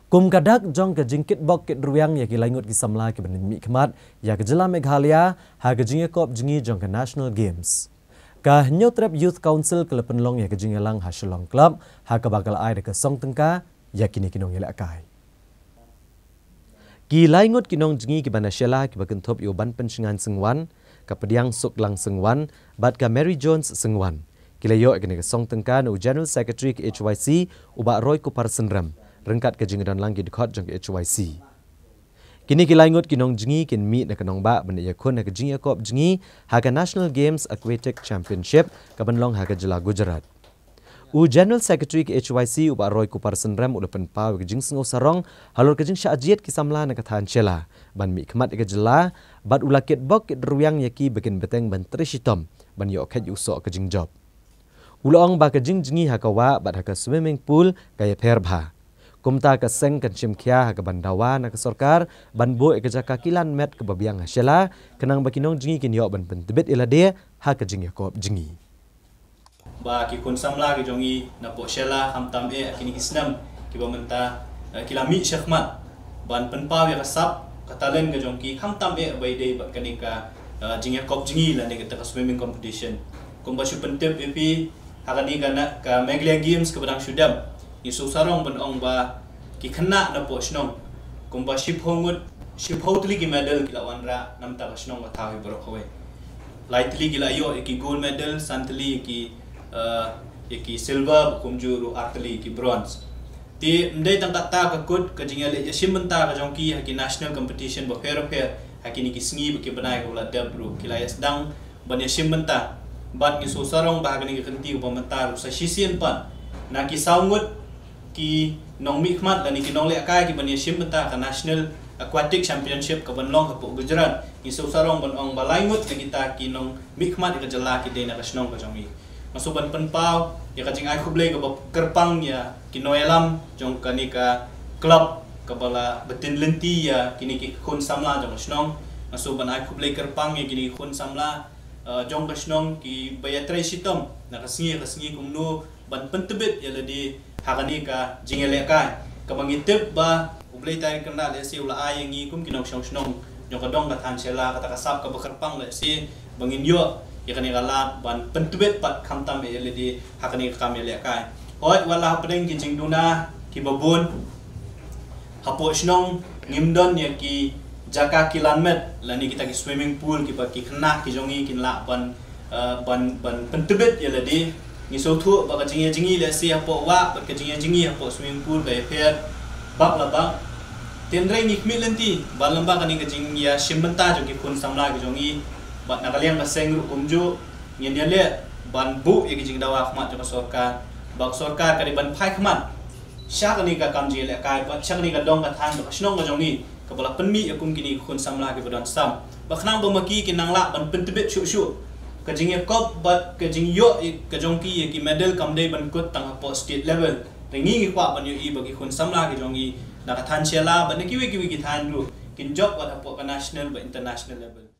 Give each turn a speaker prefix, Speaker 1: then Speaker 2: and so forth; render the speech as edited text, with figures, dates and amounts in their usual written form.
Speaker 1: Kum kadak jong ke jingkit bok kit ruyang ya ki laingut ki samla ki benin mi khmat ya ke jela Meghalaya ha ke jinge kop jingi jong ke National Games. Ka Nyotrep Youth Council ke lepenlong ya ke jinge lang ha Shillong Club ha ke bakal ai de ke song tengka ya kini kinong yela kai. Ki laingut kinong jingi ki bana shela ki baken top yo ban pensingan sengwan ka pediang suk lang sengwan bat ka Mary Jones sengwan. Ki layo ke song tengka no General Secretary ke HYC uba Roy Kupar Senram. Rengkat ke jingidan langgi dekat jong ke HYC. Kini kilaingut kinong jingi kin mi na kanong ba benda yakun na ke jingi kop jingi ha ke National Games Aquatic Championship ke benlong ha ke jela Gujarat. U General Secretary ke HYC uba Roy Kupar Senram udapan pau ke jing sengo sarong halur ke jing syajiat ki samla na kathan chela ban mi khmat ke jela bat ulakit bok ke ruyang yaki bikin beteng ban trishitom ban yo khat uso ke jing job. Ulong ba ke jing jingi ha kawa bat ha ke swimming pool kaya perbha. Kumta ke seng ke cimkia ke bandawa na ke sorkar banbo ke jaka kilan met ke babiang hasyala kenang bakinong jingi kin yo ban pentebet ilade ha ke jingi kop jingi
Speaker 2: ba ki kun samla ke jongi na po syala hamtam kini kisnam ki bamenta kilami syakhmat ban penpaw ya kasap katalen ke jongki hamtam by day bat kanika jingi kop jingi la ne ke swimming competition kumba syu pentep pi hakani kana ka Meghalaya Games ke badang syudam Isu sarong ben ong ba ki khana na po snong kumba ship hotli ki medal ki lawan ra nam ta snong ba thawi bro khowe lightly ki la yo ki gold medal santli ki silver kumju ru artli ki bronze ti ndai tang ta ka kut ka jingale ya simbenta ka jongki ha ki national competition ba fair ha ki ni ki sngi ki banai ko la dab ru ki la yasdang ban ya simbenta bat ni so sarong ba ka ni ki khenti ba mentar sa shisien pan na ki saungut ki nong mi khmat dan ki nong le kai ki bani simbenta ka National Aquatic Championship ka banlong ka po Gujarat ki so sarong ban ong balaingut na kita ki nong mi khmat ka jala ki de na ka snong ka jongi maso ban penpau ya ka jing ai khuble ka kerpang ya ki noelam jong ka ni ka club ka bala betin lenti ya kini ki khun samla jong snong maso ban ai khuble kerpang ya kini khun samla jong ka snong ki bayatrai sitom na ka singi kumnu ban pentebet ya ladi hakani ka jingele kai ka mangitip ba ublay tay kana le si ula ay ngi kum kinong snong jong ka dong ka than sela ka takasap ka bakarpang le si bangin yo ya kani kala ban pentebet pat khamtam ya ladi hakani ka kamele kai hoi wala pedeng ki jingduna ki babun hapo snong ngimdon ya ki jaka kilanmet lani kita ki swimming pool ki pa ki khna ki jongi kin la ban pentebet ya ladi ni so thu ba ka jingi le si hapo wa ba ka jingi hapo swimming pool ba fair bak la ba tenre ni khmi lenti ba lamba ka ni ka jingi ya simbenta jo ki khun samla ki jongi ba na kaliang ka seng ru kumju ngin ya le ban bu ye ki jing dawa khmat jo sorkar ba sorkar ka ri ban phai khmat sha ka ni ka kam ji le kai ba sha ni ka dong ka thang ba snong ka jongi ka bala penmi akum kini khun samla ki badan sam ba khnang ba maki ki nangla ban pentebet shu ka jing kop bat ka jing yo ka jongki ki medal kamdei ban kut tang po state level ringi kwa ban yo i bagi khun samla ki jongi na ka than chela ban ki wi ki than ru kin job wat po ka national ba international level